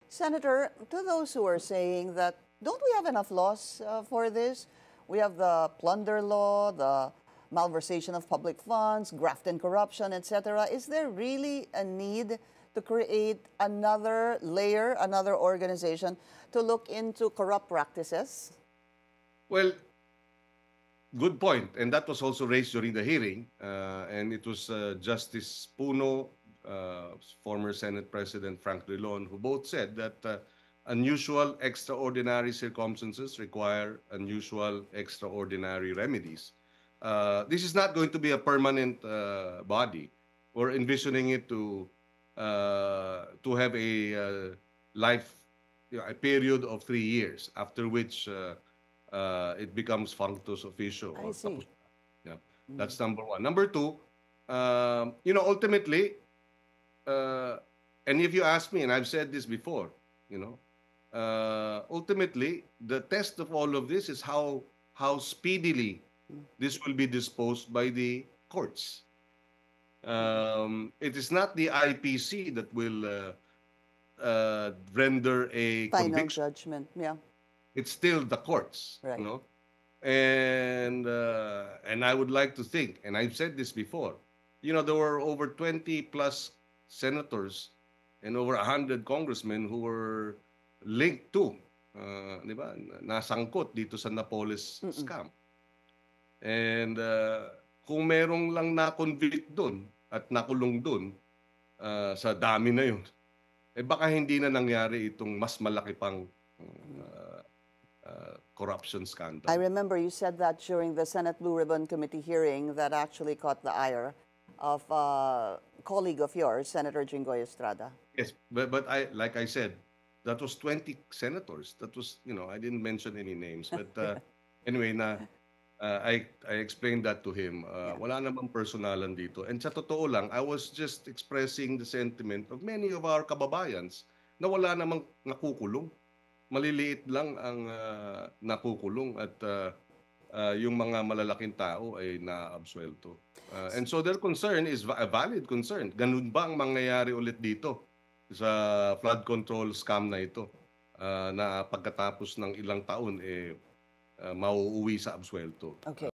Senator, to those who are saying that, don't we have enough laws for this? We have the plunder law, the malversation of public funds, graft and corruption, etc. Is there really a need to create another layer, another organization to look into corrupt practices? Well, good point. And that was also raised during the hearing. And it was Justice Puno, former Senate President Frank Drilon, who both said that unusual, extraordinary circumstances require unusual, extraordinary remedies. This is not going to be a permanent body. We're envisioning it to have a period of 3 years, after which it becomes functus officio. I see. Yeah, that's number one. Number two, ultimately, and if you ask me, and I've said this before, ultimately, the test of all of this is how speedily this will be disposed by the courts. It is not the IPC that will render a Final conviction. judgment, yeah. It's still the courts, Right. And I would like to think, and I've said this before, there were over 20 plus senators and over 100 congressmen who were linked to, di ba, nasangkot dito sa Napoles scam. And kung merong lang na-convict doon at nakulong doon sa dami na yun, baka hindi na nangyari itong mas malaki pang corruption scandal. I remember you said that during the Senate Blue Ribbon Committee hearing that actually caught the ire of a colleague of yours, Senator Jinggoy Estrada. Yes, but like I said, that was 20 senators. That was, I didn't mention any names. But anyway, I explained that to him. Wala namang personalan dito. And sa totoo lang, I was just expressing the sentiment of many of our kababayans na wala namang nakukulong. Maliliit lang ang nakukulong at yung mga malalaking tao ay naabsuelto. And so their concern is a valid concern. Ganun ba ang mangyayari ulit dito sa flood control scam na ito na pagkatapos ng ilang taon mauuwi sa absuelto? Okay.